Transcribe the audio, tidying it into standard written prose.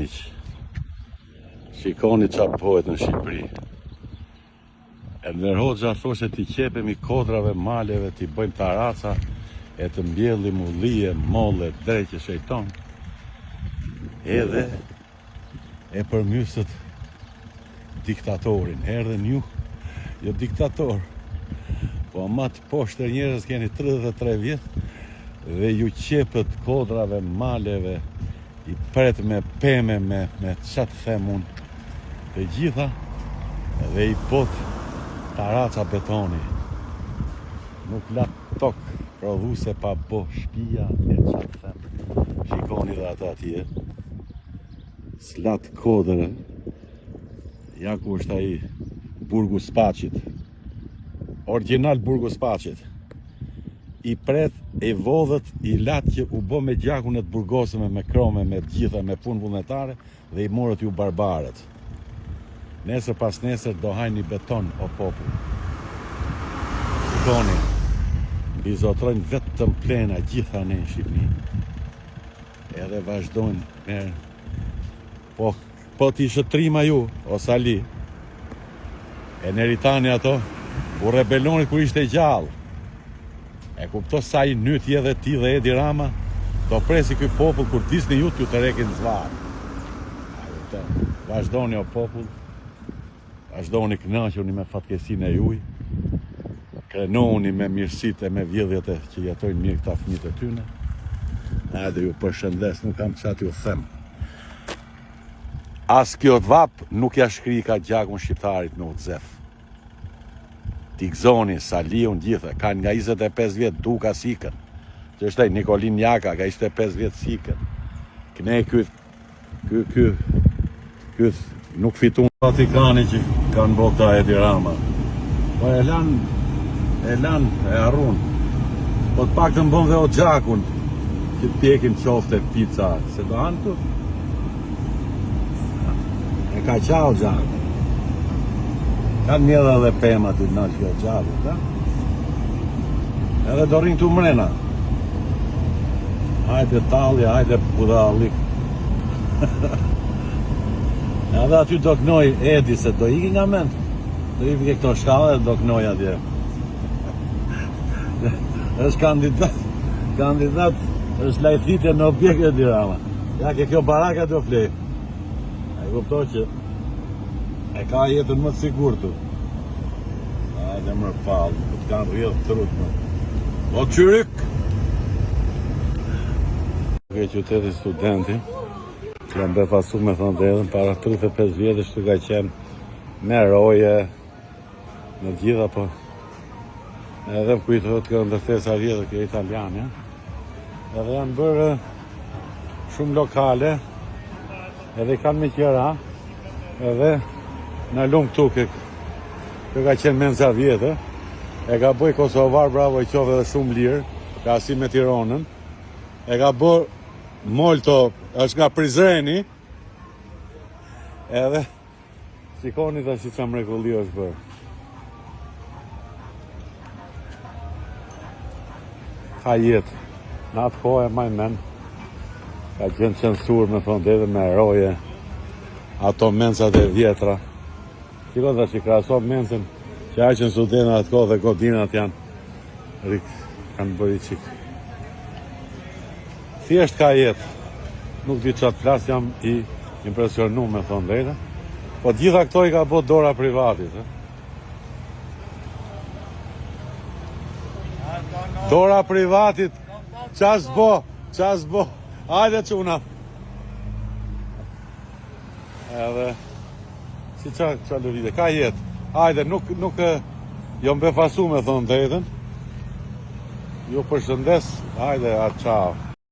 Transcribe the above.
miq. Shikoni qa bëhet në Shqipëri. Enver Hoxha thoshe t'i qepemi kodrave, maleve, t'i bëjmë taraca, e të mbjellim ullije, molle, dreqe, shejton. Edhe e përmysët diktatorin. Erdhen ju, jo diktator, po ma të poshtë njerëz keni 33 vjetë dhe ju qepët kodrave, maleve, i pret me peme, me qatë themun, të gjitha, dhe i pot taraca betoni. Nuk la tokë, prodhuse pa bo shpia e qatë them. Shikoni dhe ata atje. Slat kodrë, ja ku është ai burgu Spaqit. Original burgu Spaqit. I pret, e vodhët, i latë që u bo me gjakun e të burgosëme, me krome, me gjitha, me punë vullnetare, dhe i morët ju barbarët. Nesër pas nesër do hajni beton, o popull. Shikoni, i zotrojnë vetëm plena gjitha ne në Shqipni. Edhe vazhdojnë me... Po t'i shëtrima ju, o Sali, e neritani ato, u rebelonit kur ishte gjallë. E kupto sa i nyti edhe ti dhe Edi Rama, do presi këj popull kur disni ju t'ju të rekin zvarë. Vazhdoni o popull, vazhdoni kënaquni me fatkesin e juj, krenohuni me mirësit e me vjedhjet e që jetojnë mirë këta fëmijët e tyne. Edhe ju përshëndes, nuk kam qatë ju them. As kjo vap nuk ja shkri ka gjakun shqiptarit në Utzef. Tikzoni, Saliun, gjitha, kanë nga 25 vjetë duka sikën. Që është e Nikolin Jaka, ka 25 vjetë sikën. Këne këtë nuk fitun Vatikani që kanë bota Edi Rama. Po e arrun. Po të pak të mbon dhe o gjakun që t'pjekin qofte pizza. Se do hanë të? E ka qau gjakun. Kanë mjedha dhe pema të në kjo gjakun, da? Edhe do rinë të mrena. Hajde talje, hajde budalik. Edhe aty do kënoj Edi se do iki nga mend. Do iki ke këto shkallë dhe do kënoj atje. është kandidat, është lajthitje në objekt Edi Rama. Ja ke kjo baraka do flej. E kuptoj që e ka jetën më të sigurtu. Hajde mërë palë, të kanë rrjedhë të rrëtë më. O qyryk! Ke qyteti studenti, që jam befasu me thonë dhe edhe, para 35 vjetës që ka qenë me roje në gjitha, po edhe më kujtohet kjo ndërtesa vjetë kjo italian, ja? Edhe janë bërë shumë lokale, edhe kanë me qëra, edhe në lumë këtu, kjo ka qenë menza vjetë, e ka bëj Kosovar, bravo, i qove dhe shumë lirë, ka si me Tironën, e ka bërë Molto, është nga Prizreni, edhe shikoni të që mrekulli është bërë. Ka jetë, në atë kohë e maj men, ka qenë censur me thonë dhe me roje, ato mensat e vjetra. Shikon të që krasom mensën, që aqen studenat atë kohë dhe godinat janë kanë bëri qikë. Thjesht ka jetë, nuk di qatë flas, jam i impresionu me thonë dhejtë, po gjitha këto i ka bot dora privatit. Dora privatit, qas bo, hajde quna. Edhe, si qa lëvide, ka jetë, hajde, nuk jo mbefasu me thonë dhejtën, ju përshëndes, hajde, a qao.